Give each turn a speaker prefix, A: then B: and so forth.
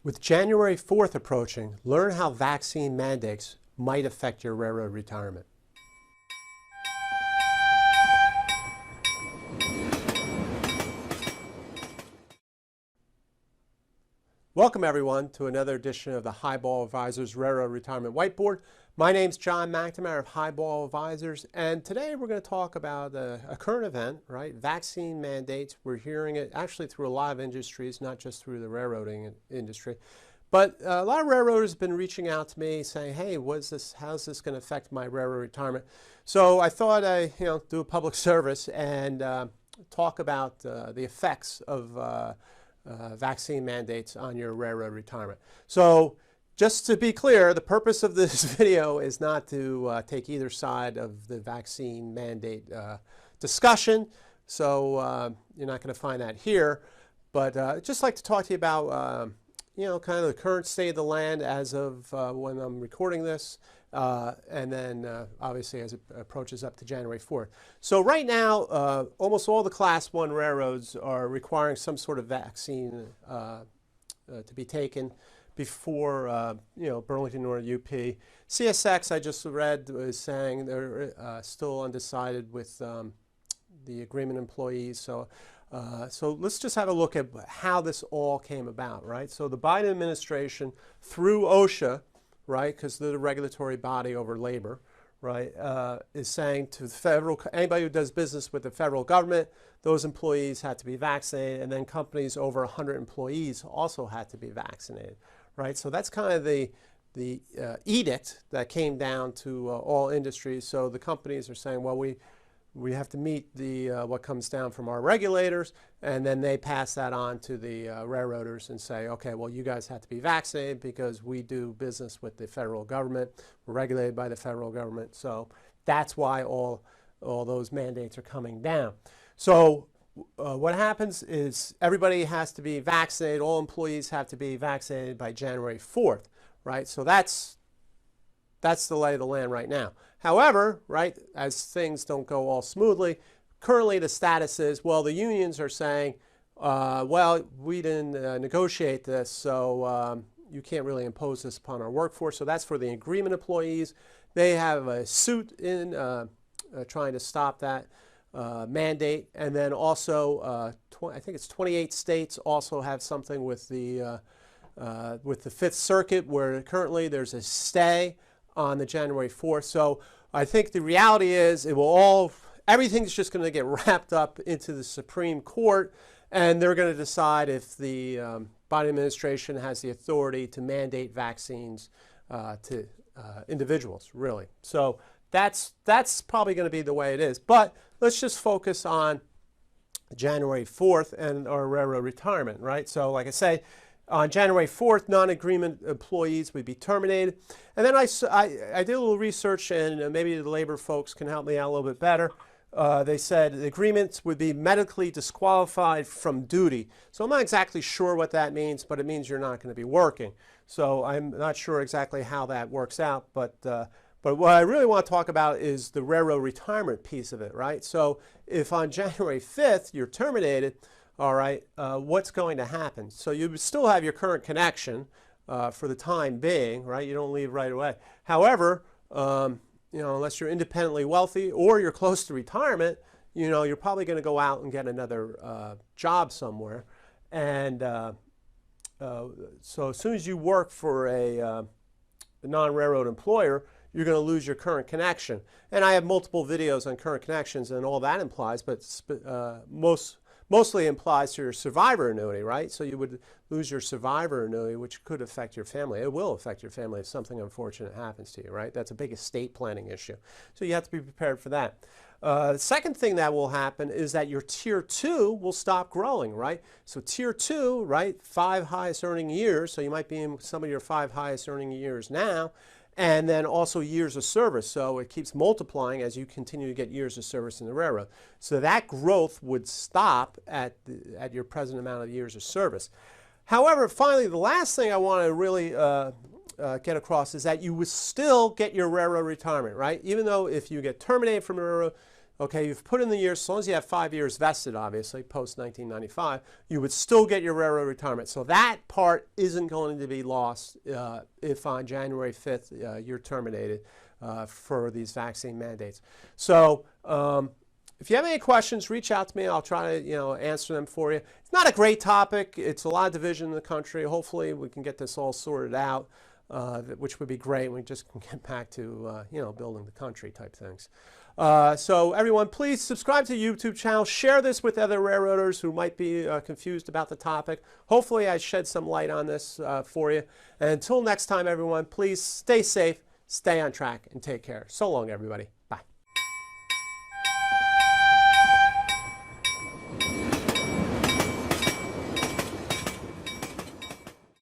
A: With January 4th approaching, learn how vaccine mandates might affect your railroad retirement. Welcome everyone to another edition of the Highball Advisors Railroad Retirement Whiteboard. My name's John McNamara of Highball Advisors, and today we're going to talk about a current event, right? Vaccine mandates. We're hearing it actually through a lot of industries, not just through the railroading industry. But a lot of railroaders have been reaching out to me saying, hey, how's this going to affect my railroad retirement? So I thought I'd do a public service and talk about the effects of vaccine mandates on your railroad retirement. So just to be clear, the purpose of this video is not to take either side of the vaccine mandate discussion. So you're not going to find that here. But I'd just like to talk to you about kind of the current state of the land as of when I'm recording this, and then obviously as it approaches up to January 4th. So right now, almost all the Class 1 railroads are requiring some sort of vaccine to be taken before, Burlington or UP. CSX, I just read, is saying they're still undecided with the agreement employees. So let's just have a look at how this all came about, right? So the Biden administration, through OSHA, right, because they're the regulatory body over labor, right, is saying to the anybody who does business with the federal government, those employees had to be vaccinated, and then companies over 100 employees also had to be vaccinated, right? So that's kind of the edict that came down to all industries. So the companies are saying, well, we have to meet the what comes down from our regulators, and then they pass that on to the railroaders and say, okay, well, you guys have to be vaccinated because we do business with the federal government. We're regulated by the federal government. So that's why all those mandates are coming down. So what happens is everybody has to be vaccinated. All employees have to be vaccinated by January 4th, right? So that's the lay of the land right now. However, right, as things don't go all smoothly, currently the status is, well, the unions are saying, well, we didn't negotiate this, so you can't really impose this upon our workforce. So that's for the agreement employees. They have a suit in trying to stop that mandate. And then also, I think it's 28 states also have something with the Fifth Circuit, where currently there's a stay on the January 4th. So I think the reality is everything's just going to get wrapped up into the Supreme Court, and they're going to decide if the Biden administration has the authority to mandate vaccines to individuals, really. So that's probably going to be the way it is. But let's just focus on January 4th and our railroad retirement, right? So like I say, on January 4th, non-agreement employees would be terminated. And then I did a little research, and maybe the labor folks can help me out a little bit better. They said the agreements would be medically disqualified from duty. So I'm not exactly sure what that means, but it means you're not going to be working. So I'm not sure exactly how that works out. But what I really want to talk about is the railroad retirement piece of it, right? So if on January 5th you're terminated, all right, what's going to happen? So you still have your current connection for the time being, right? You don't leave right away. However, unless you're independently wealthy or you're close to retirement, you're probably going to go out and get another job somewhere. And so as soon as you work for a non-railroad employer, you're going to lose your current connection. And I have multiple videos on current connections and all that implies, but mostly implies to your survivor annuity, right? So you would lose your survivor annuity, which could affect your family. It will affect your family if something unfortunate happens to you, right? That's a big estate planning issue. So you have to be prepared for that. The second thing that will happen is that your Tier 2 will stop growing, right? So Tier 2, right, 5 highest earning years. So you might be in some of your 5 highest earning years now. And then also years of service. So it keeps multiplying as you continue to get years of service in the railroad. So that growth would stop at your present amount of years of service. However, finally, the last thing I want to really get across is that you would still get your railroad retirement, right? Even though if you get terminated from the railroad, okay, you've put in the years, as long as you have 5 years vested, obviously, post-1995, you would still get your railroad retirement. So that part isn't going to be lost if on January 5th you're terminated for these vaccine mandates. So if you have any questions, reach out to me. I'll try to answer them for you. It's not a great topic. It's a lot of division in the country. Hopefully we can get this all sorted out, which would be great. We just can get back to building the country type things. So everyone, please subscribe to the YouTube channel. Share this with other railroaders who might be confused about the topic. Hopefully I shed some light on this for you. And until next time, everyone, please stay safe, stay on track, and take care. So long, everybody.